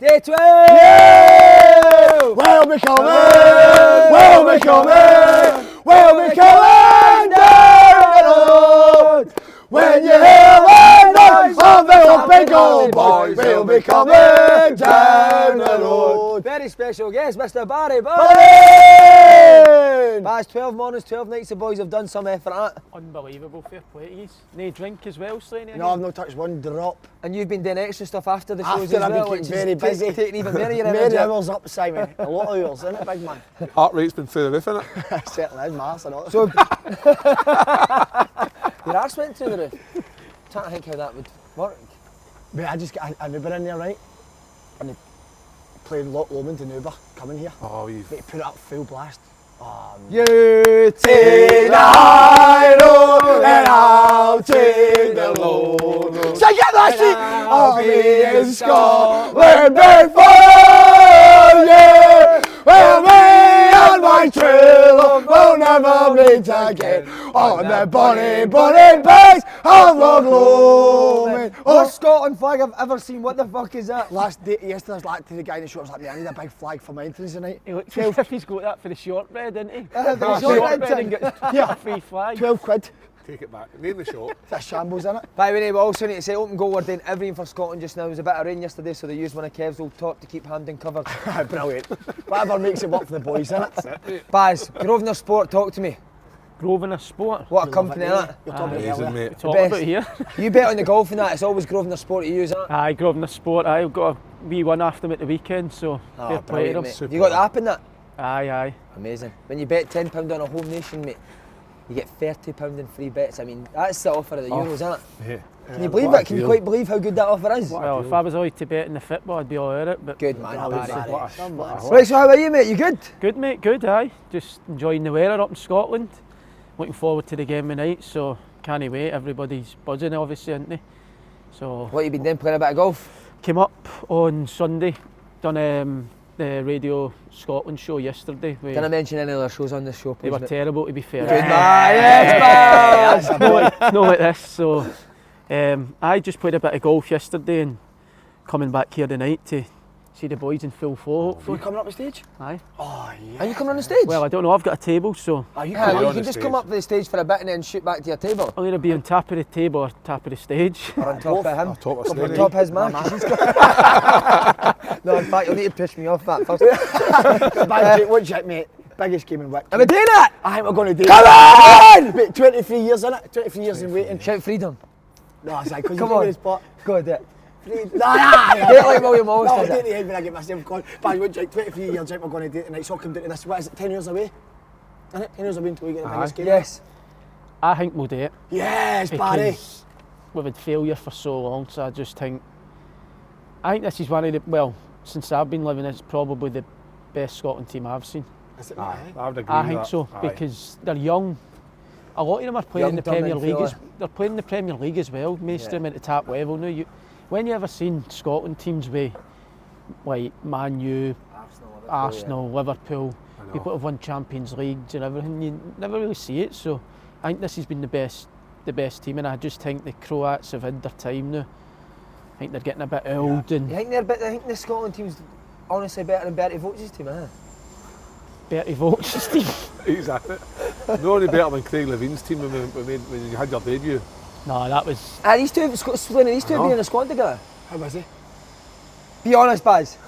Day 12! Yeah! We'll be coming! We'll be coming! We'll be coming down the road! When you hear the noise of the open goal, boys, we'll be coming down the road. Very special guest, Mr. Barry Bannan! Baz, 12 mornings, 12 nights, the boys have done some effort at it. Unbelievable, fair play to yous. No drink as well, Slaney? No, I've not touched one drop. And you've been doing extra stuff after the shows After as I've well, been which keeping very is busy. taking even more of your Many energy. hours up, Simon. A lot of hours, isn't it, big man? Heart rate's been through the roof, innit? Certainly is, Mars, and all. So, your arse went through the roof. Trying to think how that would work. But I just got an Uber in there, right? And they played Loch Lomond in Uber, coming here. Oh, you've... They put it up full blast. You Take the high road and I'll take the low road. So get that shit! I'll be in Scotland before you. Well, me and my true love will never meet again. On the bonny, bonny banks of Loch Lomond. Worst Scotland flag I've ever seen. What the fuck is that? Yesterday I was like to the guy in the shop, I was like, I need a big flag for my entrance tonight. He looks as if he's got that for the shortbread, didn't he? the Shortbread and gets Yeah. a free flag. 12 quid. Take it back. Name the shop. That's shambles, isn't it? By the way, we also need to say open goal, we're doing everything for Scotland just now. There was a bit of rain yesterday, so they used one of Kev's old top to keep Hampden covered. Brilliant. Whatever makes it work for the boys, innit? Baz, Grosvenor Sport, talk to me. Grosvenor Sport. What a company, innit? You're talking Amazing, about mate. Talk best. about here. You bet on the golf and that, it's always Grosvenor Sport to use, innit? Aye, Grosvenor Sport. I've got a wee one after them at the weekend, so fair play to them. mate. You got the app in that? Aye. Amazing. When you bet £10 on a home nation, mate, you get £30 in free bets. I mean, that's the offer of the Euros, isn't it? Yeah. Can you believe it? Can you quite believe how good that offer is? Well, if I was allowed to bet in the football, I'd be all over it. But Good man, Barry. What Right, so how are you, mate? You good? good, mate, good, aye. Just enjoying the weather up in Scotland. Looking forward to the game tonight, so can't wait. Everybody's buzzing, obviously, aren't they? So What you been doing? Playing a bit of golf? came up on Sunday, done the Radio Scotland show yesterday. Didn't I mention any other shows on this show, They please, were mate? terrible, to be fair. Good man, yes, man! Not like this. So I just played a bit of golf yesterday and coming back here tonight to see the boys in full flow. You Hopefully. coming up the stage? Aye. Oh, yeah. Are you coming on the stage? Well, I don't know. I've got a table, so Are you yeah, coming you on can the just stage. come up to the stage for a bit and then shoot back to your table. I'll either be on top of the table or top of the stage. Or on top of him. Top of On Slaney. top of his man. No, in fact, you'll need to piss me off that first. What check, mate? Biggest game in Wick. Am I doing it? I think we're going to do Come it. on! Mate, 23 years, innit? 23 years in waiting. Shout freedom. No, it's like, because Come you're on. on the spot. Go on, do it. No, Do it like William Wallace No, does do it. it the head when I get myself going. But I went like 23 years, right, we're going to do it tonight. So I'll come down to this. What is it, 10 years away? Isn't it? 10 years away until we get the biggest game. Yes. I think we'll do it. Yes, Barry. Because we've had failure for so long, so I just think this is one of the, well, since I've been living, it's probably the best Scotland team I've seen. Is it, Aye, mate? I would agree I with think that. so, Aye. because they're young. A lot of them are playing Young, in the dumb Premier and League. fella. They're playing in the Premier League as well. Most of them at the top level now. When you ever seen Scotland teams with like Man U, Arsenal, Liverpool, I know. people that have won Champions Leagues and everything, you never really see it. So I think this has been the best team, and I just think the Croats have had their time now. I think they're getting a bit old, You and think I think the Scotland team's honestly better than Bertie Vogt's team, eh? Bertie Vogt's team. Exactly. No only better than Craig Levine's team when you had your debut. No, that was. These two have been in the squad together. How was he? Be honest, Baz.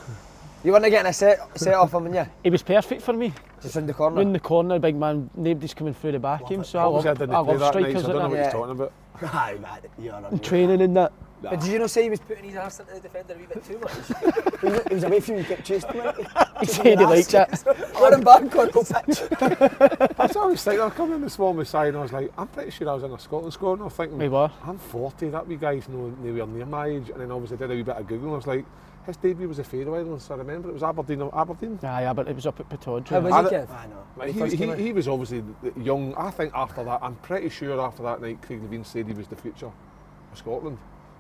You weren't getting a set off him, weren't you? He was perfect for me. Just round the corner. Round the corner, big man, nobody's coming through the back of him, so I Obviously, I love didn't play that night, strikers so I don't know like what that. he's talking about. Aye, man. You're on. Training in that. But did you not say he was putting his arse into the defender a wee bit too much? He was away from you, kept chasing him. He said he liked it. Got him back on the pitch. That's what I was thinking. I come in this morning side and I was like, I'm pretty sure I was in a Scotland squad. And I was thinking, We were. I'm 40, that wee guy's nowhere near my age. And then obviously did a wee bit of Google and I was like, his debut was a Faroe Islands, so I remember it was Aberdeen. Aye, but it was up at Pataudry. How was I he, d- Kev? I know. Like, He first came out. he was obviously young. I think after that, I'm pretty sure after that night, Craig Levine said he was the future of Scotland.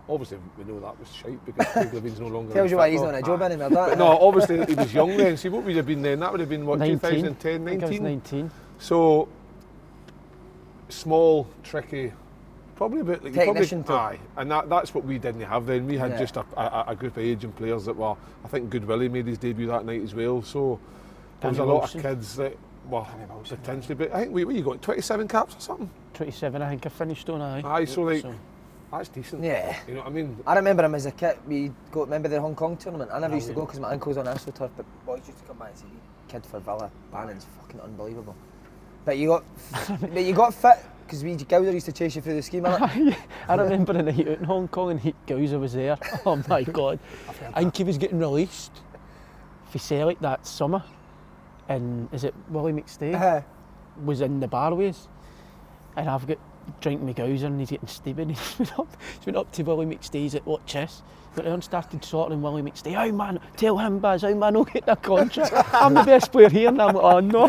Obviously, we know that was shite because Craig Levine's no longer. Tells in you why he's football. not in a job anymore, But that. no, obviously he was young then. See what would have been then? That would have been what 2010, I think I was 19. 19. So small, tricky, probably about like Technician too. aye, and that's what we didn't have then. We had Yeah. just a group of aging players that were. I think Good Willie made his debut that night as well. So there was a Danny lot Wilson. of kids that were Danny Wilson, potentially. But I think what you got 27 caps or something. 27, I think I finished on. Aye, so like that's decent. Yeah. You know what I mean? I remember him as a kid. Remember the Hong Kong tournament? I never used to go because my uncle's on AstroTurf, but boys used to come back and say, kid for Villa, Bannan's fucking unbelievable. But you got fit because Gowser used to chase you through the scheme, innit? I remember a night out in Hong Kong and Gowser was there. Oh my God. I think he was getting released for Celtic that summer. And is it Willie McStay? Was in the barways. And I've got drinking my Gowser and he's getting stupid. He's went up to Willie McStay's at what chess. But then started sorting Willie McStay. Oh man, tell him Baz, how man will get a contract. I'm the best player here. And I'm like, oh no.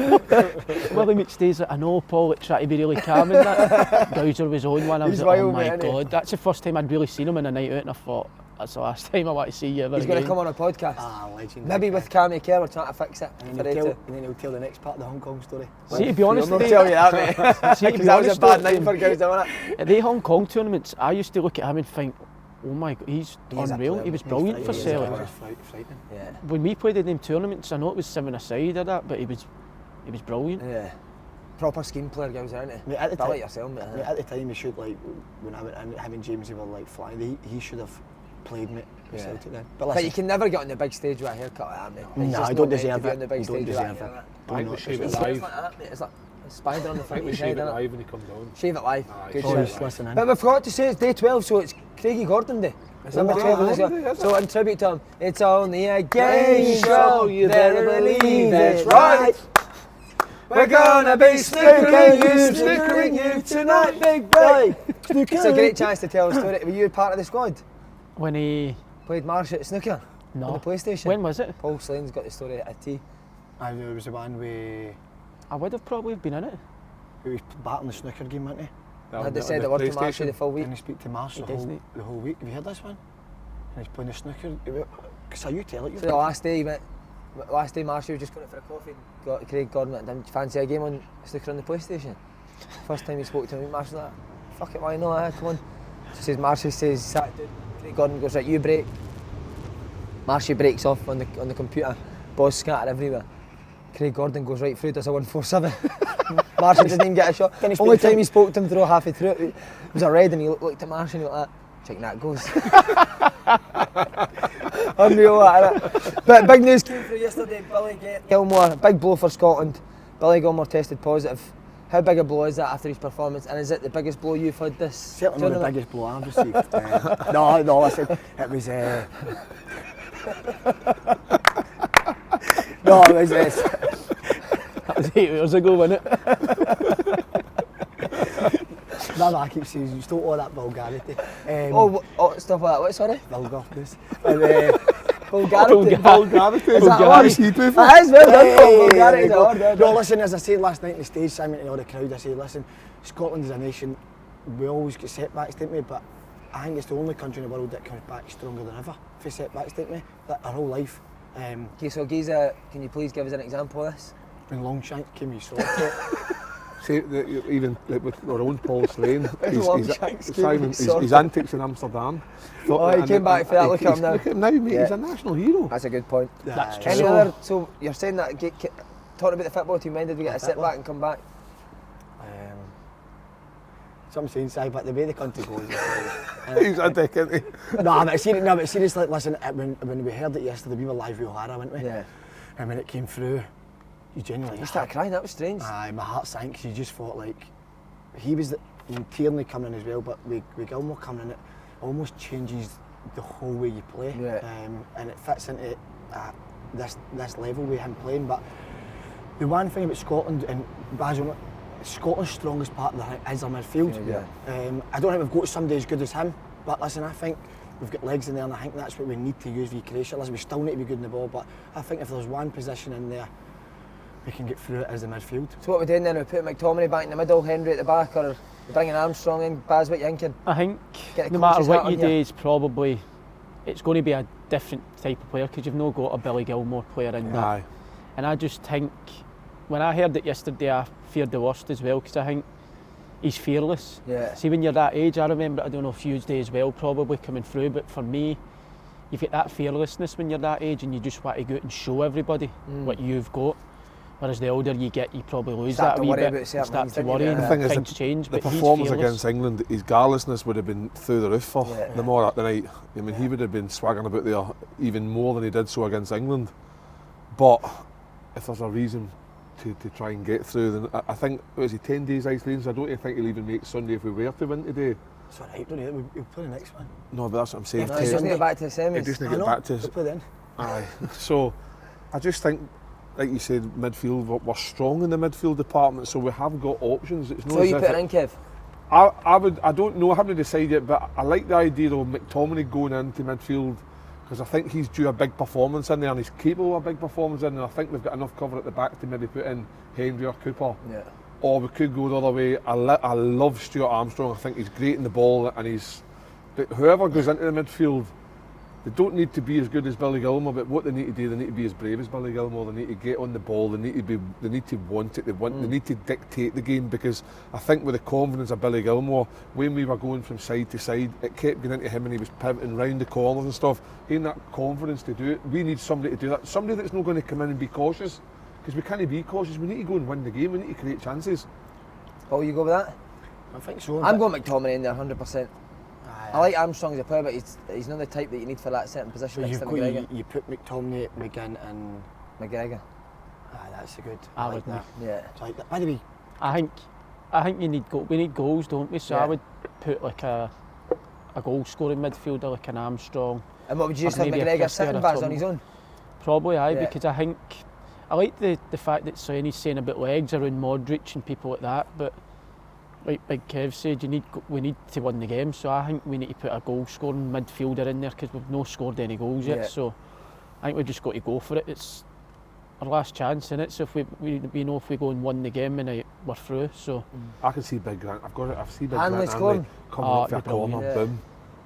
Willie McStay's like, I know Paul, like, trying to be really calm and that. Gowser was on one. I was He's like, oh wild, my mate, God. That's the first time I'd really seen him in a night out and I thought, that's the last time I want to see you ever He's going to again. come on a podcast. Legend. Maybe with Cammy Kerr, we're trying to fix it. And for then, Ray he'll too. tell, and then he'll tell the next part of the Hong Kong story. See, to be honest, I'll not they- tell you that, mate. See, to be Because that was a honest, bad though, night for Gowser, wasn't it? At the Hong Kong tournaments, I used to look at him and think, oh my God, he's He is a unreal. player, He was he's brilliant for He's Celtic. frightening. Yeah. When we played in them tournaments, I know it was 7-a-side or that, but he was brilliant. Yeah. Proper scheme player, Gowser, isn't he? Mate, at the Tell time- it yourself, mate. Mate, at the time, he should, like, when I went in, him and James, they were like flying. He should have played, mate, for Yeah. Celtic then. But listen, you can never get on the big stage with a haircut like that, mate. He's No, just I don't not meant to deserve be it. on the big You don't stage with that deserve it. haircut. I think we shave it It's live. like that, mate. It's like a spider on the I front think of we his shave head, it innit? live when he comes on. Shave it live. Aye, Good shave shout. it live. listening. But we forgot to say it's day 12, so it's Craigie Gordon Day. It's number 12 on this Gordon one. Day, is So in tribute to him, it's only a game show, you better believe it's right. right. We're gonna be snickering you tonight, big boy. It's a great chance to tell a story. Were you part of the squad? When he... Played Marsh at snooker No. on the PlayStation? When was it? Paul Slane's got the story at a T. I know it was the one where I would have probably been in it. he was battling the snooker game, wasn't he? Had they said the word to Marshy the full week? Didn't he speak to Marsh the He doesn't. whole week? Have you heard this one? And he's playing the snooker. Because you tell it. So the last day, Marshy was just going for a coffee. Got Craig Gordon and didn't fancy a game on snooker on the PlayStation. First time he spoke to him, Marshy was like, fuck it, why not? Come on. So says Marshy says, sat down. Craig Gordon goes, right, you break. Marshy breaks off on the computer. Balls scatter everywhere. Craig Gordon goes right through, does a 147. Marshy doesn't even get a shot. Only time he spoke to him through halfway through it was a red, and he looked at Marshy and he went like that. Check that goes. Unreal, that, innit? But big news came through yesterday. Billy Gilmore, big blow for Scotland. Billy Gilmore tested positive. How big a blow is that after his performance? And is it the biggest blow you've had this Certainly not the tournament? biggest blow I've received. No, listen, it was... no, it was... That was 8 years ago, wasn't it? no, I keep saying, you stole all that vulgarity. Stuff like that. What, sorry? Vulgarness. And, Vulgarity. vulgarity. Is that Vulgarity. a word? That is well done, Paul. Vulgarity is a word. No, listen, as I said last night on the stage, Simon, to all the crowd, I said, listen, Scotland is a nation, we always get setbacks, don't we? But I think it's the only country in the world that comes back stronger than ever for setbacks, don't we? That our whole life. Okay, so Giza, can you please give us an example of this? When Longshank came, you saw it. See, even like, with our own Paul Slane, Longshanks came Simon, and saw his it. antics in Amsterdam. Oh, he came back for that, look at him now. Look at him now, mate, Yeah. he's a national hero. That's a good point. That's Aye. true. Any other, so you're saying that, talking about the football team, when did we get a sit back and come back? So I'm saying, Si, but the way the country goes... He's a dick, isn't he? no, but seriously, listen, when we heard it yesterday, we were live with O'Hara, weren't we? Yeah. And when it came through, you genuinely... You started crying, that was strange. Aye, my heart sank, 'cause you just thought, like, he was... Tierney coming in as well, but with Gilmore coming in, it almost changes the whole way you play. Yeah. And it fits into this level with him playing. But the one thing about Scotland, and Basil, Scotland's strongest part is their midfield. Yeah. I don't think we've got somebody as good as him, but listen, I think we've got legs in there, and I think that's what we need to use with Croatia. Listen, we still need to be good in the ball, but I think if there's one position in there we can get through it as the midfield. So what we're doing then, we're putting McTominay back in the middle, Henry at the back, or we're bringing Armstrong in? Baz, what you thinking? I think Get the no matter coach's hat what on you here. do, it's probably it's going to be a different type of player because you've not got a Billy Gilmore player in there. Aye. And I just think when I heard it yesterday, I feared the worst as well because I think he's fearless. Yeah. See, when you're that age, I remember, I don't know if you do as well, probably coming through, but for me, you've got that fearlessness when you're that age and you just want to go out and show everybody what you've got. Whereas the older you get, you probably lose that a wee bit. Start to worry and things change. The But he's performance fearless. against England, his guilelessness would have been through the roof for the more at the night. I mean, he would have been swaggering about there even more than he did so against England. But if there's a reason to try and get through, then I think, was he 10 days isolation? So I don't even think he'll even make Sunday if we were to win today. It's all right, don't you? We'll play the next one. No, but that's what I'm saying. No, he just need to get back to the semis. He just need to I get know, back to we'll play then. Aye. So I just think, like you said, midfield, we're strong in the midfield department, so we have got options. It's not So as you if put it in, Kev? I don't know, I haven't decided yet, but I like the idea of McTominay going into midfield, because I think he's due a big performance in there and he's capable of a big performance in there. I think we've got enough cover at the back to maybe put in Henry or Cooper. Yeah. Or we could go the other way. I love Stuart Armstrong. I think he's great in the ball, and but whoever goes into the midfield, they don't need to be as good as Billy Gilmore, but what they need to do, they need to be as brave as Billy Gilmore. They need to get on the ball. They need to want it. They need to dictate the game, because I think with the confidence of Billy Gilmore, when we were going from side to side, it kept getting into him and he was pivoting round the corners and stuff. He had that confidence to do it. We need somebody to do that. Somebody that's not going to come in and be cautious, because we can't be cautious. We need to go and win the game. We need to create chances. Paul, you go with that? I think so. I'm going McTominay in there, 100%. I like Armstrong as a player, but he's not the type that you need for that certain position So next to McGregor. you put McTominay, McGinn and... McGregor. That's a good. I like would that. Yeah. I like that. By the way, I think we need goals, don't we? So I would put like a goal scoring midfielder, like an Armstrong. And what would you just Or have maybe a McGregor Christie or sitting a Vaz on Tubman. his own? Probably, aye, Yeah. because I like the fact that Sonny's saying about legs around Modric and people like that, but like Big Kev said, we need to win the game, so I think we need to put a goal scoring midfielder in there, because we've not scored any goals yet, so I think we've just got to go for it. It's our last chance, innit? So if we know if we go and win the game and we're through, so... I can see Big Grant. I've seen Big Hanley Grant scoring. coming up for a it'd be brilliant. corner, boom,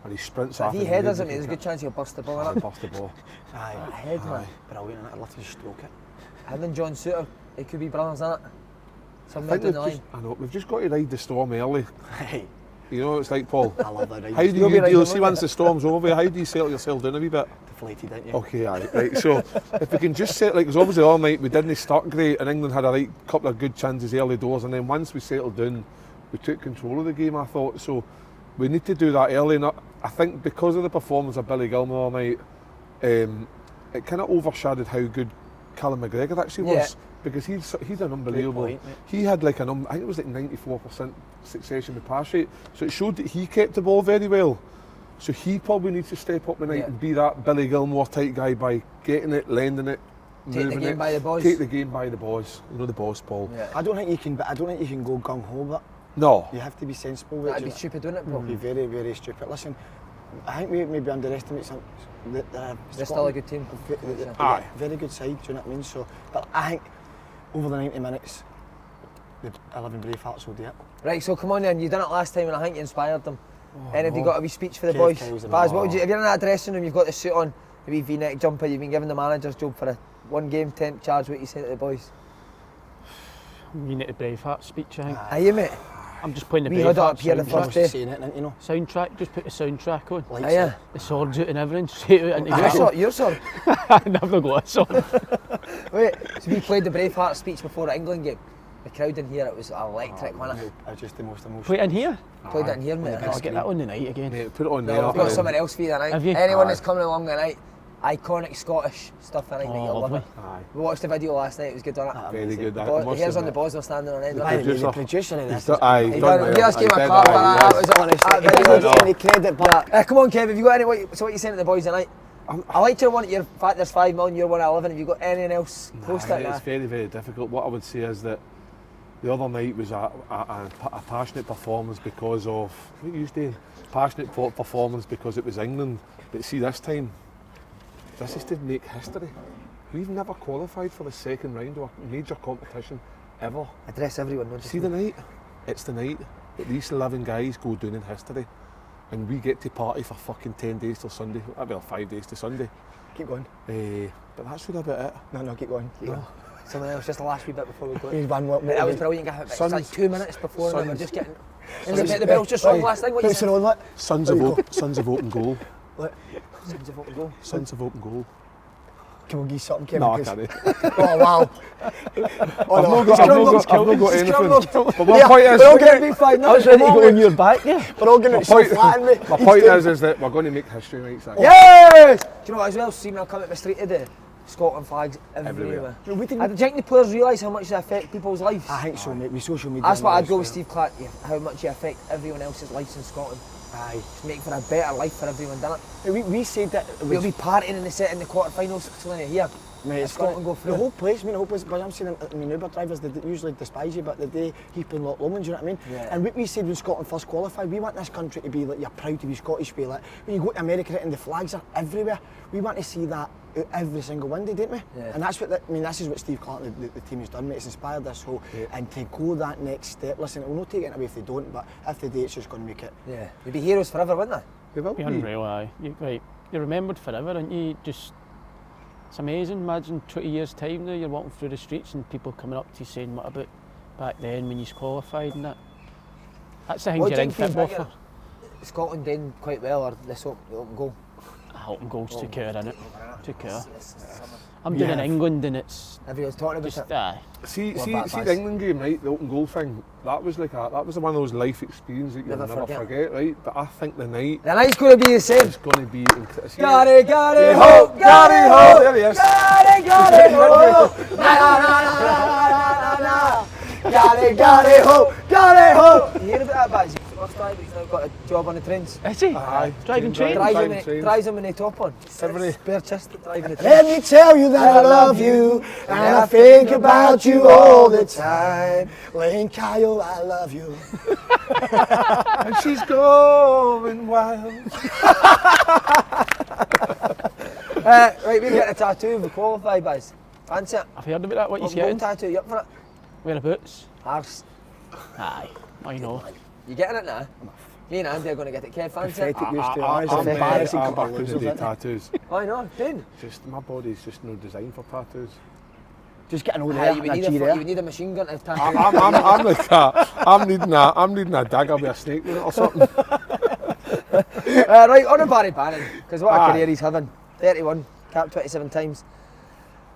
and he sprints If off. he headers it, there's a good chance he'll burst the ball I'll in. bust the ball. Head, man. brilliant. I'd love to just stroke it. Him and John Suter, it could be brothers, innit? I Somewhere think down the line. I know, we've just got to ride the storm early. Hey, You know what it's like, Paul? I love that. How do You'll be you riding deal? them, See, won't once you? the storm's over, how do you settle yourself down a wee bit? deflated, didn't you? Okay, aye, right. So if we can just settle, like, because obviously all night we didn't start great, and England had a right couple of good chances early doors, and then once we settled down, we took control of the game. I thought so. We need to do that early. And I think because of the performance of Billy Gilmore all night, it kind of overshadowed how good Callum McGregor actually was. Because he's an unbelievable. Great point, mate. He had like I think it was like 94% succession with pass rate. So it showed that he kept the ball very well. So he probably needs to step up tonight and be that Billy Gilmore type guy by getting it, lending it, Take the moving game it. by the boys. Take the game by the boys. You know the boss, Paul. Yeah. I don't think you can go gung ho, but No. you have to be sensible with That'd be it. stupid, wouldn't it, Paul? Be very, very stupid. Listen, I think we maybe underestimate some. They're still a good team. Aye. Very good side. Do you know what I mean? So, but I think over the 90 minutes, the 11 Bravehearts will do it. Right, so come on then, you done it last time and I think you inspired them. And have you got a wee speech for the Kev boys? tells them Baz, all. what would you, if you're in that dressing room, you've got the suit on, the wee V-neck jumper, you've been given the manager's job for a one game temp charge, what you say to the boys? You need a Braveheart speech, I think. Are you, mate? I'm just playing the We had it Braveheart up here the soundtrack. first day. Saying it, you know. Soundtrack, just put the soundtrack on. Lights Are you? The swords out and everything, straight out into Your battle. sword, your sword. I've never got a sword. Wait, so we played the Braveheart speech before the England game. The crowd in here, it was electric, wasn't it? It's just the most emotional. Play it in here? Played it in here, mate. I'll get that on the night again. Mate, put it on No, there. we've got something else for you tonight. Have you? Anyone Aye. that's coming along tonight, iconic Scottish stuff tonight that Oh, you'll love lovely. it. Aye. We watched the video last night, it was good, wasn't it? Very good. The hairs on the balls were standing on end. By the way, producer. the producer of this. Aye, He done done, well. give us give him Aye, a clap for that. That was Honestly, that he video doesn't was- get any credit, but Come on, Kev, have you got any? So what are you saying to the boys tonight? I like your one. Your fact there's 5 million. You're 1 at 11. Have you got anything else close to It's that? very, very difficult. What I would say is that the other night was a passionate performance because of what you saying? Passionate performance because it was England. But see, this time, this is to make history. We've never qualified for the second round of a major competition ever. Address everyone. Not just See me. the night? It's the night that these 11 guys go down in history, and we get to party for fucking 10 days till Sunday. Well, 5 days to Sunday. keep going. But that's really about it. No, keep going. Keep going. someone else, just the last wee bit before we go. He's one what? That was brilliant, Gaff. It's Sons- like 2 minutes before and we're Sons- just getting... The bell's just rung last thing, what you Puts it said? on, like. Sons of open goal. Sons of open goal. Sons of open goal. Can we give something, Kevin? No, I 'Cause- can't. Oh, wow. I've not got anything. But my Yeah, point is, we're all going to be fine I was ready to go on your back, yeah. We're all going to point- flatten me. my point is that we're going to make history, right? So. Yes! Do you know what as well, see me, I'll come at the street today, Scotland flags everywhere. No, we I didn't. do you think the players realise how much they affect people's lives? I think so, mate. With social media. That's what and I'd go all with this, Steve Clark, yeah, how much you affect everyone else's lives in Scotland. Aye. Just make for a better life for everyone, doesn't it? We said that. We'll be partying in the set in the quarterfinals, so then here. Mate, If Scotland go through. the whole place, the whole place, but I'm saying, I mean, Uber drivers, they usually despise you, but the day he's playing Loch Lomond, do you know what I mean? Yeah. And what we said when Scotland first qualified, we want this country to be like, you're proud to be Scottish, be like, when you go to America and the flags are everywhere, we want to see that out every single window, don't we? Yeah. And that's what, I mean, this is what Steve Clark, the team has done, mate, it's inspired this whole, and to go that next step, listen, it will not take it away if they don't, but if they do, it's just going to make it. Yeah. We'd be heroes forever, wouldn't They will Be be. unreal, aye. You're remembered forever, aren't you? Just, it's amazing. Imagine 20 years' time now, you're walking through the streets and people coming up to you saying, what about back then when you qualified and that? That's the thing What you're do in you think football bigger? for. Scotland doing quite well, or this open goal? I hope and goals to care, innit? To care. This summer. I'm doing in England and it's Everyone's talking about just, it. aye. See back the pass. England game, right? The open goal thing. That was like that was one of those life experiences that you'll Never never forget. forget, right? But I think the night The night's going to be the same. is going to be. See, Got it, Yeah, hope, got it, hope. There he is. got it, hope. Na na na na na na. Got it, hope. You hear about that, Baz? He's a bus driver, he's now got a job on the trains. Is he? Aye. Driving trains? Drives him in the top on. Every- Bare chest driving the Let trains. me tell you that I love you, and I think about you all the time. Lane Kyle, I love you. and she's going wild. Right, we're getting a tattoo. We qualify, Baz. Fancy it? I've heard about that. What you Open goal getting? tattoo, you up for it? Whereabouts? Arse. Aye. I know. You getting it now? Me and Andy are going to get it. Kev, fancy it? Pathetic used to eyes I'm and bad. embarrassing I couple of couldn't losers, do isn't it? tattoos. Why not? Doing. Just my body's just no designed for tattoos. Just getting all Aye, there, you would and need a a, G you there. would need a machine gun to tattoo. I'm like I'm needing a dagger with a snake with it or something. Right, on to Barry Bannan, because what a Aye. career he's having. 31, capped 27 times.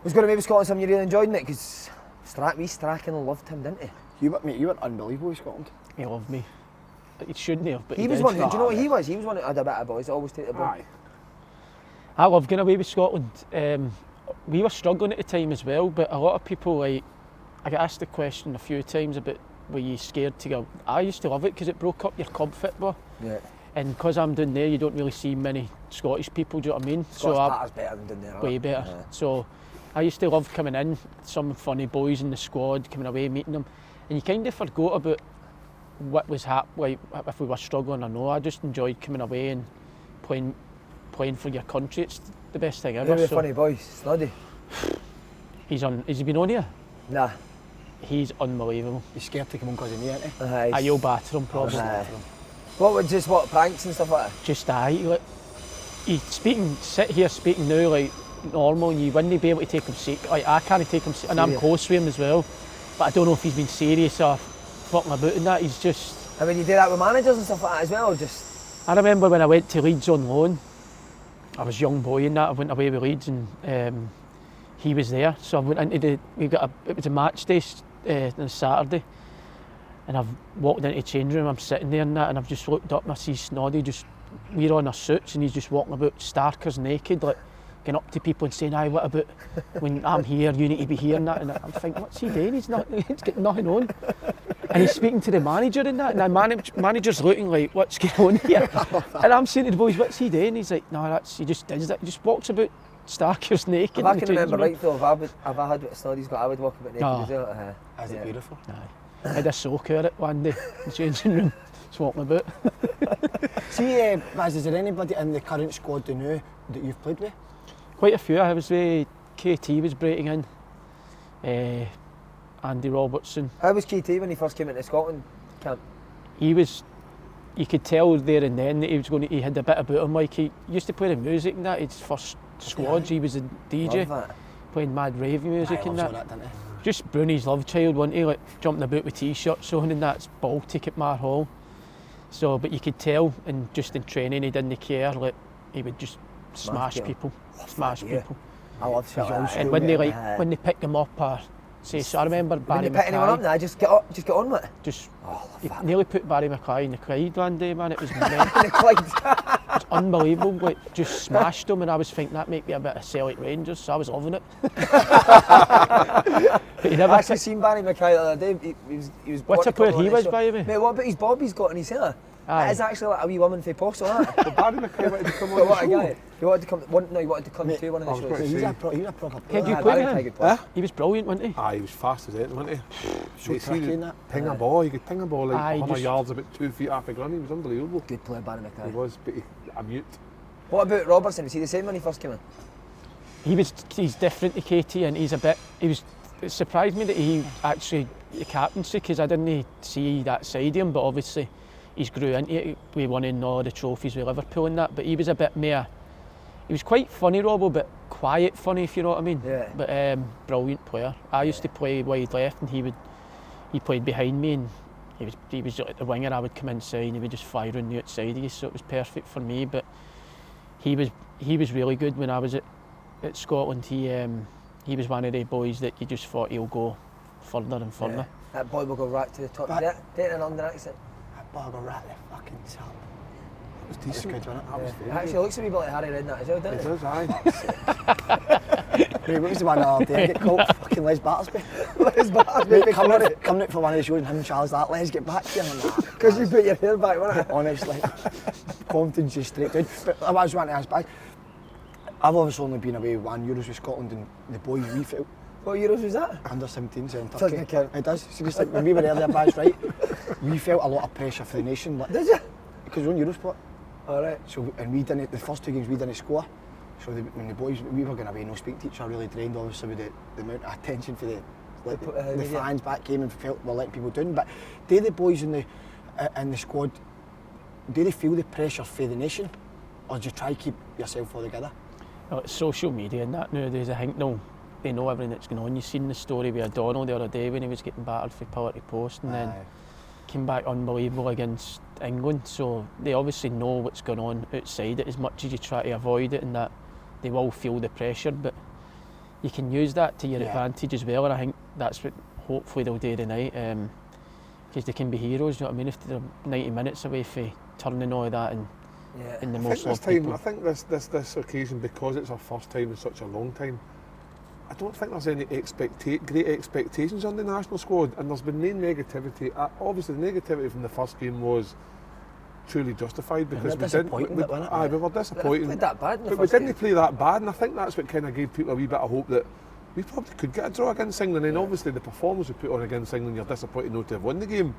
Was going to maybe Scotland something you really enjoyed, Nick, because Strachan loved him, didn't he? You were unbelievable with Scotland. He loved me. He shouldn't have, but He he was did. one, do you know what he was? He was one that had a bit of boys, always take the ball. Aye. I love going away with Scotland. We were struggling at the time as well, but a lot of people, like, I got asked the question a few times about were you scared to go. I used to love it because it broke up your club football, Yeah. and because I'm down there, you don't really see many Scottish people. Do you know what I mean? Scottish I Patter's better than down there. way right? better. Yeah. So I used to love coming in, some funny boys in the squad, coming away, meeting them, and you kind of forgot about what was happening, like if we were struggling or no. I just enjoyed coming away and playing for your country. It's the best thing ever. Really So funny boys, Snoddy. has he been on here? Nah. He's unbelievable. You're scared to come on because of me, ain't you? Aye. You'll batter him probably. Aye. What would just pranks and stuff like that? Just like sit here speaking now like normal, and you wouldn't be able to take him sick. Like I can't take him sick, and I'm Serious? close with him as well. But I don't know if he's been serious or fucking about in that. He's just. I mean, you do that with managers and stuff like that as well, or just... I remember when I went to Leeds on loan. I was a young boy in that. I went away with Leeds, and he was there. So I went into it was a match day on Saturday, and I've walked into the change room. I'm sitting there and that, and I've just looked up and I see Snoddy we're on our suits, and he's just walking about starkers naked, like going up to people and saying, "Aye, what about when I'm here? You need to be here." And that, and I'm thinking, what's he doing? He's got nothing on. And he's speaking to the manager and that, and the manager's looking like, what's going on here? And I'm saying to the boys, what's he doing? He's like, no, he just does that. He just walks about starkers naked. If I in the can remember changing room. right though, if I had what Snoddy's got, I would walk about naked No. as well. Is it beautiful? Aye. I had a soak at it one day in the changing room, just walking about. See, Baz, is there anybody in the current squad you know that you've played with? Quite a few. I was with KT was breaking in. Andy Robertson. How was KT when he first came into Scotland camp? He was. You could tell there and then that he was going. He had a bit about him. Like he used to play the music and that. His first squads. He was a DJ Love that. playing mad rave music Aye, and loves that. all that, didn't he? just Brownie's love child, wasn't he? Like jumping about with t-shirts on and that's Baltic at Mar Hall. So, but you could tell, and just in training, he didn't care. Like he would just smash people. I love that. And when they pick him up, or say, so I remember Barry When you pick anyone up now, just get on with it. He nearly put Barry Mackay in the Clyde one day, man. It was it's unbelievable. Like, just smashed him, and I was thinking that might be a bit of Celtic Rangers, so I was loving it. But he never. I actually seen Barry Mackay the other day. He was. What a player he was, by the way. Mate, what about his bob he's got in his hair? It is actually like a wee woman for Postal, isn't it? But Barry Mackay wanted to come on What the a show. guy. He wanted to come to one of the shows. He's a proper player. Had you Barry played Mackay, him? good player. He was brilliant, wasn't he? Aye, he was fast as anything, wasn't he? So tricky in that. Ping a ball, he could ping a ball like Aye, 100 just- yards about 2 feet off the ground. He was unbelievable. Good player, Barry Mackay. He was, but a mute. What about Robertson? Was he the same when he first came in? He's different to Katie, and it surprised me that he actually the captaincy, because I didn't see that side of him, but obviously he's grew into it. We won in all the trophies with Liverpool and that, but he was a bit more, he was quite funny, Robbo, but quiet funny, if you know what I mean. Yeah. But brilliant player. I used to play wide left, and he played behind me, and he was at the winger. I would come inside and he would just fire on the outside of you, so it was perfect for me. But he was really good when I was at Scotland. He was one of the boys that you just thought he'll go further and further. Yeah. That boy will go right to the top. But- Take an London accent. That ball got right the fucking top. It was That was decent. good, wasn't it? That was It very actually good. looks a wee bit like Harry Redknapp as well, doesn't It it? does, aye. Hey, what was the one the other day? I get called fucking Les Battersby. Les Battersby, coming out for one of the shows and him and Charles that, Les, get back here. because you put your hair back, wasn't it? Honestly, Compton's just straight down. But I was wanting to ask back. I've obviously only been away 1 Euros with Scotland, and the boys we felt What Euros was that? under 17s in Doesn't Turkey. count. It does. Seriously, when we were there, Baz, right? We felt a lot of pressure for the nation. Like, Did you? because we're on Eurosport. All right. So, and we didn't, the first 2 games we didn't score. So when the boys, we were going away, no speak to each other, really drained obviously with the amount of attention for the media. fans back came and felt we're letting people down. But do the boys in the squad, do they feel the pressure for the nation, or do you try to keep yourself all together? Well, it's social media and that nowadays. I think they know everything that's going on. You've seen the story with O'Donnell the other day when he was getting battered for pillar to post, and then came back unbelievable against England. So they obviously know what's going on outside it, as much as you try to avoid it, and that they will feel the pressure, but you can use that to your advantage as well, and I think that's what hopefully they'll do tonight, because they can be heroes, you know what I mean, if they're 90 minutes away from turning all of that in the most loved people. I think this occasion, because it's our first time in such a long time, I don't think there's any great expectations on the national squad, and there's been no negativity. Obviously, the negativity from the first game was truly justified, because we were disappointed. Played that bad in the But we first didn't game. play that bad, and I think that's what kind of gave people a wee bit of hope that we probably could get a draw against England. And obviously the performance we put on against England, you're disappointed not to have won the game.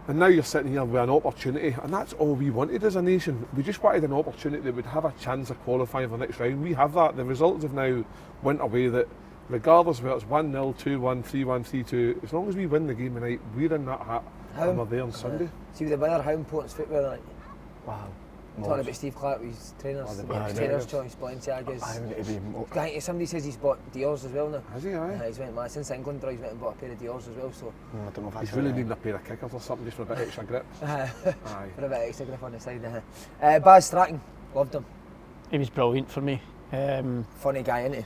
And now you're sitting here with an opportunity, and that's all we wanted as a nation. We just wanted an opportunity that would have a chance of qualifying for the next round. We have that. The results have now went away that regardless of whether it's 1-0, 2-1, 3-1, 3-2, as long as we win the game tonight, we're in that hat and we're there on Sunday. See with the winner, how important is football tonight? Wow. Talking about Steve Clark with his trainers, trainer's choice, Balenciaga's. I think somebody says he's bought Dior's as well now. Has he, aye? He's went mad since England, he's went and bought a pair of Dior's as well. So I don't know if that's He's really needing a pair of kickers or something just for a bit extra grip. Aye. for a bit extra grip on the side. Baz Stratton, loved him. He was brilliant for me. Funny guy, isn't he?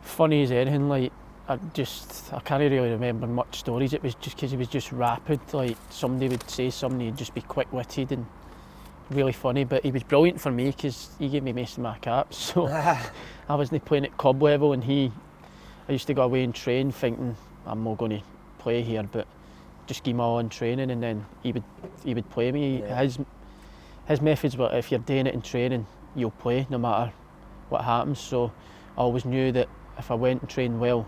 Funny as anything. Like I can't really remember much stories. It was just because he was just rapid. Like somebody would say something, he'd just be quick-witted and really funny. But he was brilliant for me because he gave me most of my caps. So I wasn't playing at club level, and I used to go away and train thinking I'm not going to play here, but just give my on training, and then he would play me. Yeah. His methods were, if you're doing it in training, you'll play no matter what happens. So I always knew that if I went and trained well,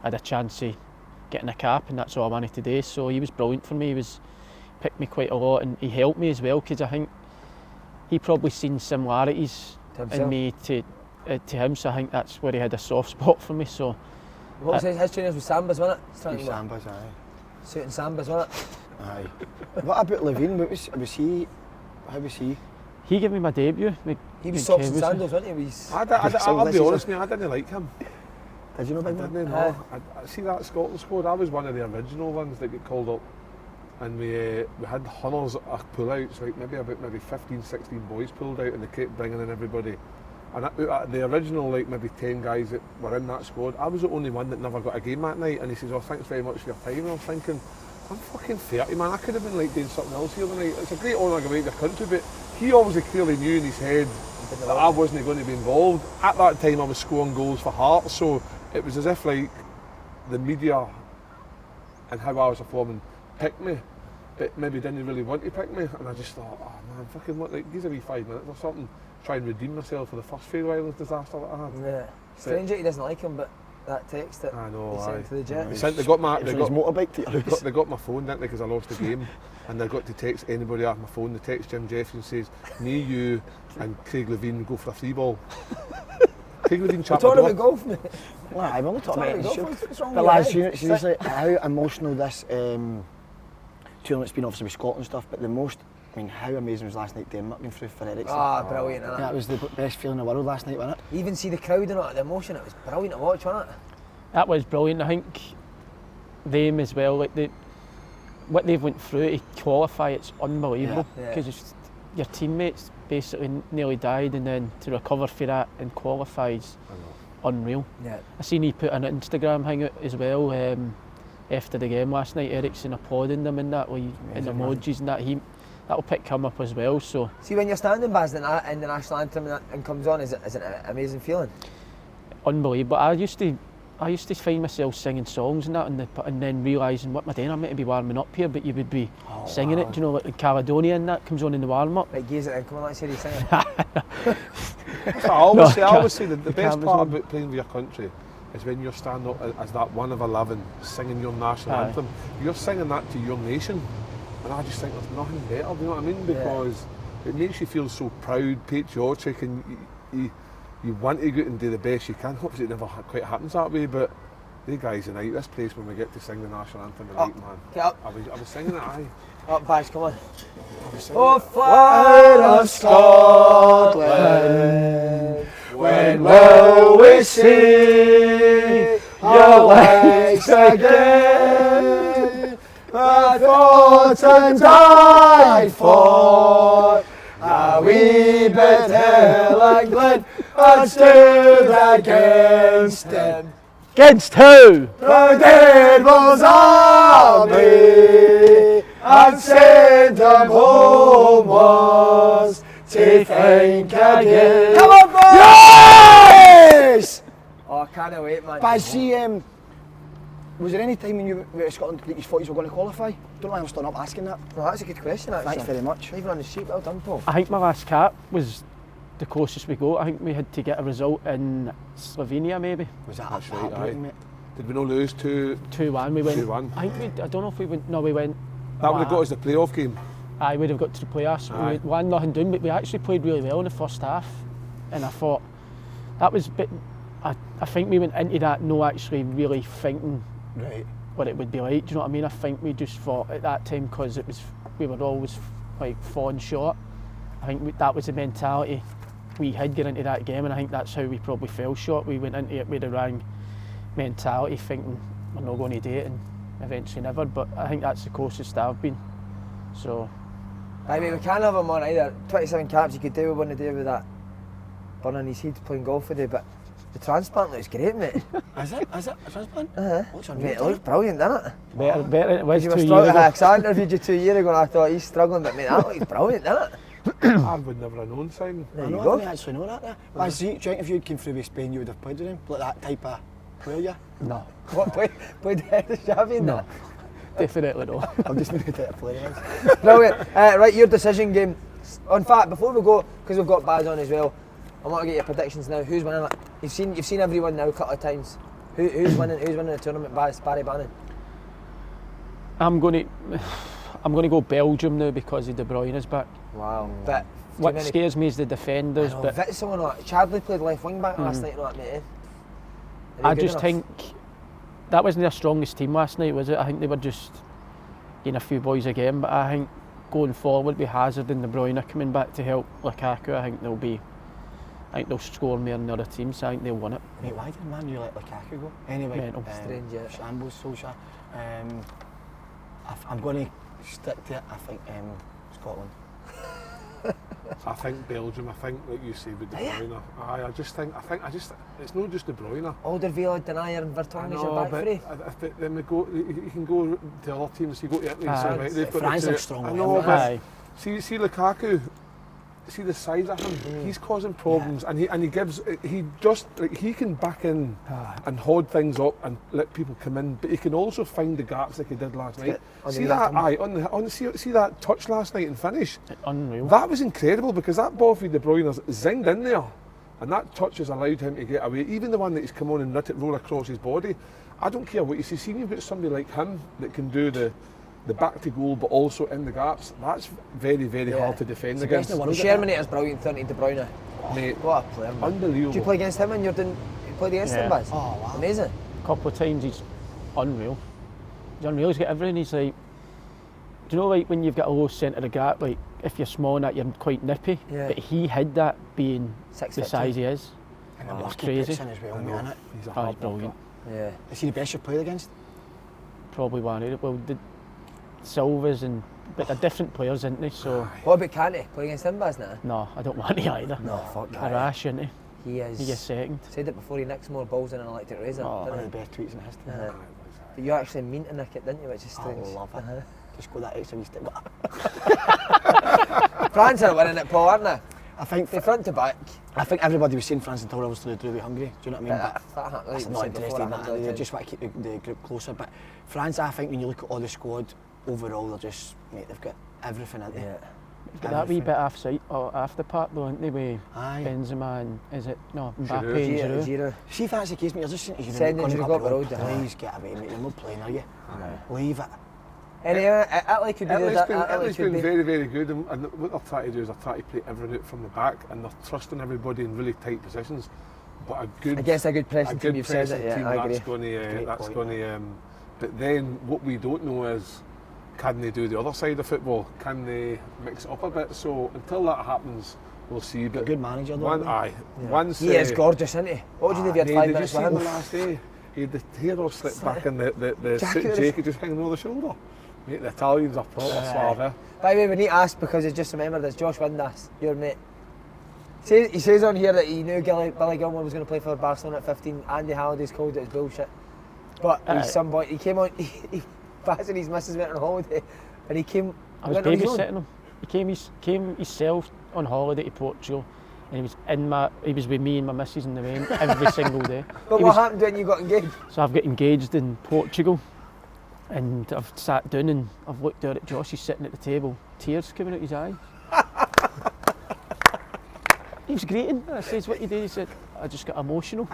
I had a chance of getting a cap, and that's all I wanted to do. So he was brilliant for me. He picked me quite a lot, and he helped me as well, because I think he probably seen similarities in me to him. So I think that's where he had a soft spot for me. So What was his trainers with Sambas, wasn't it? Sambas, aye. Suiting Sambas, wasn't it? Aye. What about Levine? Was he? How was he? he gave me my debut. He was socks and sandals, wasn't he? I'll be honest, mate, I didn't like him. Did you know, I big man? didn't know. I see that Scotland squad. I was one of the original ones that get called up, and we had hundreds of pull-outs, like maybe 15, 16 boys pulled out, and they kept bringing in everybody. And the original, like maybe 10 guys that were in that squad, I was the only one that never got a game that night. And he says, "Oh, thanks very much for your time." And I'm thinking, I'm fucking 30, man. I could have been like doing something else here tonight. It's a great honour to go out to the country, but he obviously clearly knew in his head that I wasn't going to be involved. At that time, I was scoring goals for Hearts, so it was as if like the media and how I was performing picked me, but maybe didn't really want to pick me. And I just thought, oh man, fucking what, like, give me 5 minutes or something. Try and redeem myself for the first Faroe Islands disaster that I had. Yeah. Strange that he doesn't like him, but that text that I know, he sent to the jet. They got my His motorbike to your house. they got my phone, didn't they, because I lost the game, and they got to text anybody off my phone. They text Jim Jeffries and says, "Me, you, and Craig Levine go for a free ball." Craig Levine We're chat talking about golf, mate. Well, I'm only talking about golf. it. What's wrong But with lads, your head? seriously, how emotional this tournament's been, obviously with Scotland and stuff, but the most, I mean, how amazing was last night Denmark going through for Ericsson? Ah, brilliant, innit? That was the best feeling in the world last night, wasn't it? Even see the crowd and all, the emotion, it was brilliant to watch, wasn't it? That was brilliant. I think them as well, like what they've went through to qualify, it's unbelievable, Yeah. because your teammates basically nearly died, and then to recover for that and qualify is unreal. Yeah. I seen he put an Instagram hang out as well after the game last night, Ericsson applauding them and that, like, and emojis and that. That'll pick him up as well. So See, when you're standing Baz in the national anthem and comes on, is it an amazing feeling? unbelievable. I used to find myself singing songs and that, and then realising what am I doing? I'm meant to be warming up here, but you would be singing it. Do you know, like Caledonia and that comes on in the warm up. Like, gaze it in, come on, let's hear you sing it. I always say the best cameras part on. about playing for your country is when you're standing up as that one of 11 singing your national anthem. You're singing that to your nation, and I just think there's nothing better, do you know what I mean? Because it makes you feel so proud, patriotic, and you want to go out and do the best you can. Obviously it never quite happens that way, but the guys tonight, this place when we get to sing the national anthem tonight, man. Get up. I was singing it, aye. Up, Baz, come on. I was singing Oh, it. flag of Scotland, when will we see your legs again? I fought and died for a wee bit hill England and stood against them. Against who? The devil's army and send them homewards to think again. Come on, boys! Yes! Oh, I can't wait, man. But I see, was there any time when you were at Scotland that you thought you were going to qualify? Don't know why I'm starting up asking that. Well, that's a good question, actually. Thanks very much. Not even on the sheet, well done, Paul. I think my last cap was the closest we got. I think we had to get a result in Slovenia, maybe. Was that That's right, heartbreaking, aye. mate? Did we not lose 2-1. We went. 2-1? I think I don't know if we went. No, we went. That would have got us the playoff game. I would have got to the playoffs. We went 1-0 down, but we actually played really well in the first half. And I thought that was. I think we went into that no actually really thinking Right. what it would be like. Do you know what I mean? I think we just thought at that time, because we were always like falling short. I think that was the mentality we had getting into that game, and I think that's how we probably fell short. We went into it with the wrong mentality, thinking we're not going to do it, and eventually never. But I think that's the closest I've been. So. I mean, we can't have him on either. 27 caps, you could do what to do with that burning his head playing golf today, but the transplant looks great, mate. Is it? Is it? A transplant? Looks Mate, unreal. it looks brilliant, doesn't it? Better than it was You 2 were years struggling. ago. I interviewed you 2 years ago and I thought he's struggling, but mate, that looks brilliant, doesn't it? I would never have known, Simon. There I you know, I go. didn't actually know that. But I see, do you think if you came through with Spain, you would have played with him? Like that type of player, yeah? No, What, played the head of Xavi in that? definitely not. I'm just maybe the type of player he is. Brilliant. Right, your decision game. In fact, before we go, because we've got Baz on as well, I want to get your predictions now. Who's winning it? You've seen everyone now a couple of times. Who's winning the tournament? Barry Bannan. I'm going to go Belgium now because of De Bruyne is back. Wow. But What scares me is the defenders. but But Witzel and that. Chadley played left wing back last night, and all that, mate. Are they I good just enough? think that wasn't their strongest team last night, was it? I think they were just getting a few boys again. But I think going forward with Hazard and De Bruyne coming back to help Lukaku, I think they'll be I think they'll score more than the other teams, so I think they'll win it. Mate, why did Man U let Lukaku go? Anyway, Mental. Strange, yeah. Shambles, Solskjaer. I'm going to stick to it. I think Scotland. I think Belgium. I think, like you say, with De Bruyne. I just think it's not just De Bruyne. Alderweireld, Denier and Vertonghen is your back but three. then we go. You can go to other teams. You go to Italy. Aye. They've got France the are two. strong. I know, Aye. but see Lukaku. See the size of him. He's causing problems, and he can back in and hold things up and let people come in, but he can also find the gaps like he did last night. See that? See that touch last night and finish. Unreal. That was incredible because that ball for De Bruyne zinged in there, and that touch has allowed him to get away. Even the one that he's come on and let it roll across his body. I don't care what you see. See, you've got somebody like him that can do the back to goal, but also in the gaps. That's very, very hard to defend against. The Shermanator's brilliant, 30 De Bruyne. Mate, What a player, man. unbelievable. Do you play against him when you're doing? You played against him, Baz? Oh, wow. Amazing. A couple of times he's unreal. He's unreal. He's got everything. He's like, do you know, like when you've got a low centre of gap, like if you're small and that, you're quite nippy. Yeah. But he hid that being 6'2". the size he is. And Oh, the it's lucky crazy. puts in as well, mate, innit? He's a Oh, hard he's brilliant. Yeah. Is he the best you've played against? Probably one of it. Well, the Silvers but they're different players, isn't they? So What about Kante? Play against him, Baz, now? no, I don't want to either. No, fuck A that. rash, isn't he? He is. He gets second. Said it before, he nicks more balls than an electric razor. Oh, didn't One he? of the best tweets in history. Uh-huh. But you actually mean to nick it, didn't you? Which is I strange. love it. Uh-huh. Just go that extra wee step. France are winning it, Paul, aren't they? I think They front to back. everybody was saying France until I was really hungry. Do you know what I mean? That happened. That's not interested in that. They just want to keep the group closer. But France, I think when you look at all the squad overall, they're just, mate, they've got everything in there. But that wee bit off the park though, isn't they, with Aye. Benzema and Mbappe and Giroud. Giroud. Giroud. See if that's the case, mate, you're just saying to Giroud, Sending going Giroud up up the the road. road, aye. Please get away, mate, you're not playing, are you? Leave it. Anyway, Italy could be Italy's been be. very, very good, and what they're trying to do is they're trying to play everything out from the back, and they're trusting everybody in really tight positions. But Against a good pressing team, you've said pressing it, team, yeah, I agree. that's going to. But then what we don't know is, can they do the other side of football? Can they mix it up a bit? So until that happens, we'll see. But A good manager, though. Once He is gorgeous, isn't he? What would you do if you had 5 did you minutes see with him him? the last day? He had the hair all slipped back and the Jacket. jacket just hanging over the shoulder. Mate, the Italians are proper slav. By the way, we need to ask because I just remembered this. Josh Windass, your mate. He says on here that he knew Billy Gilmore was going to play for Barcelona at 15. Andy Halliday's called it as bullshit. But he's some boy. He came on. Baz and his missus went on holiday, and he came. I was babysitting him. He came himself on holiday to Portugal, and he was with me and my missus in the rain every single day. But what happened when you got engaged? So I've got engaged in Portugal, and I've sat down and I've looked out at Josh. He's sitting at the table, tears coming out his eyes. He was greeting. I says, "What you do?" He said, "I just got emotional."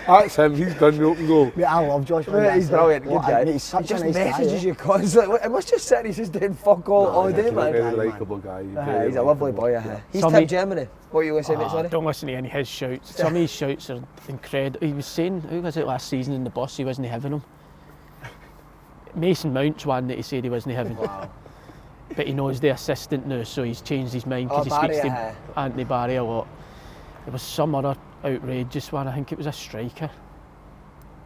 That's him. He's done the open goal. Mate, I love Josh. Mate, he's brilliant, good guy. Mate, he's such He just a nice guy. messages you constantly. It must just sit. He's just doing fuck all day, he's a man. Very man. likeable guy. He's a lovely boy. He's Somebody- Tim Germany. What are you going to say, mate? Sorry. Don't listen to any of his shouts. Some of his shouts are incredible. He was saying, who was it last season in the bus, he wasn't having them. Mason Mount's one that he said he wasn't having. Wow. But he knows the assistant now, so he's changed his mind because he Barry, speaks to Anthony Barry a lot. There was some other outrageous one, I think it was a striker,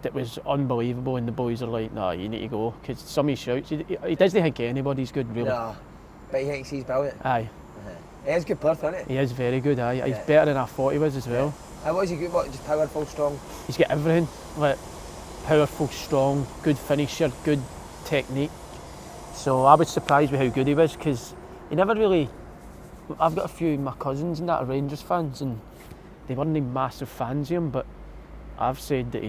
that was unbelievable, and the boys are like, "No, you need to go," because some of his shouts, he doesn't think anybody's good, really. No, but he thinks he's brilliant. Aye, He is a good player, isn't he? he is very good, aye. He's Yeah. better than I thought he was as well. What is he good? What, just powerful, strong? He's got everything, like powerful, strong, good finisher, good technique. So I was surprised with how good he was, because he never really. I've got a few of my cousins and that are Rangers fans, and they weren't massive fans of him, but I've said that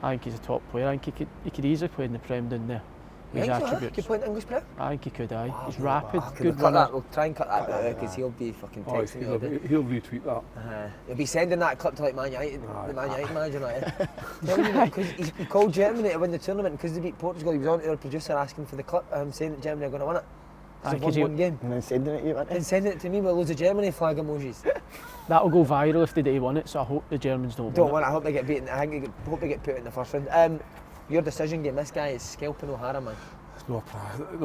I think he's a top player. I think he could easily play in the Prem down there. His attributes. Could play in English player? I think he could, aye. He's rapid, Can good we cut runner. that? We'll try and cut that bit out because he'll be fucking texting me all day. He'll retweet that. He'll be sending that clip to like Man United, the Man United manager. Telling you because he called Germany to win the tournament because they beat Portugal. He was on to their producer asking for the clip, saying that Germany are going to win it. Aye, They've won one game. And then sending it to you, wasn't And sending it to me with loads of Germany flag emojis. That'll go viral if they won it, so I hope the Germans don't Don't win want it. I hope they get beaten. I hope they get put in the first round. Your decision game. This guy is scalping O'Hara, man. It's not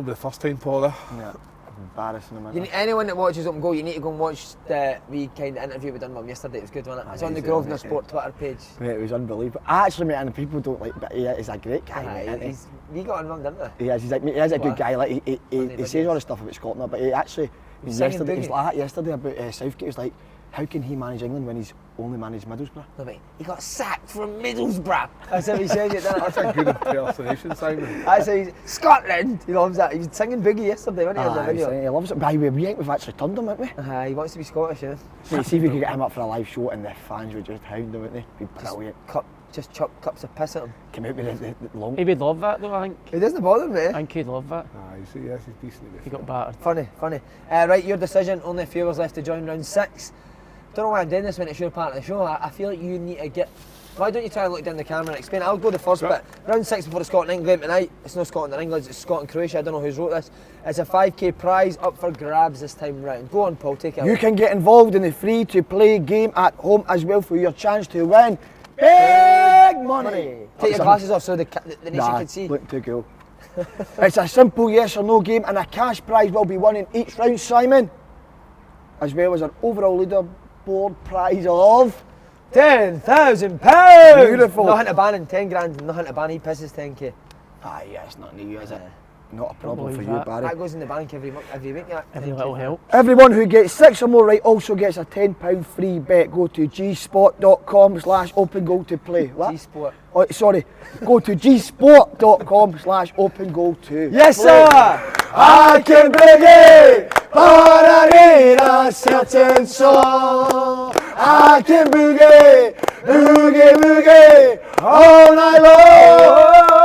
the first time, Paul. Yeah. embarrassing him. You need, anyone that watches Open Goal, you need to go and watch the wee kind of interview we done with him yesterday. It was good, wasn't it? It's on the Grosvenor Sport Twitter page. Mate, it was unbelievable. I actually, mate, and people don't like, but he is a great guy, mate. We got on with him, didn't we? He is. He's like, mate, he is a good guy. Like he says all the stuff about Scotland, but he actually yesterday he was like that yesterday about Southgate. He was like, how can he manage England when he's only managed Middlesbrough? No, mate, he got sacked from Middlesbrough. That's how he says it, didn't it? That's a good impersonation, Simon. That's how he's Scotland. He loves that. He was singing Boogie yesterday, wasn't he? On the video. He loves it. By the way, we think we've actually turned him, haven't we? He wants to be Scottish, yeah. Mate, see if we could get him up for a live show and the fans would just hound him, wouldn't they? Be brilliant. Just chuck cups of piss at him. Come out with the long. He would love that though, I think. It doesn't bother me. I think he'd love that. He's decent. He got battered. Funny. Right, your decision. Only a few hours left to join round 6. Don't know why I'm doing this when it's your part of the show. I feel like you need to get. Why don't you try and look down the camera and explain? I'll go the first bit. Round 6 before the Scotland-England game tonight. It's not Scotland and England, it's Scotland-Croatia. I don't know who's wrote this. It's a 5k prize up for grabs this time round. Go on, Paul, take it away. You can get involved in the free-to-play game at home as well for your chance to win big money. Take your glasses off so the nation can see. Look too cool. It's a simple yes or no game and a cash prize will be won in each round, Simon. As well as an overall leaderboard prize of £10,000! Beautiful. Nothing to ban in 10 grand, nothing to ban, he pisses 10k. Yeah, it's not new, is it? Not a problem for believe you, that. Barry. That goes in the bank every week, yeah. Every little help. Everyone who gets 6 or more right also gets a £10 free bet. Go to gspot.com/open goal to play. What? G-Sport. Oh, sorry. Go to gsport.com/open goal to Yes, play. sir! I can bring it, but I need a certain song. I can boogie all night long.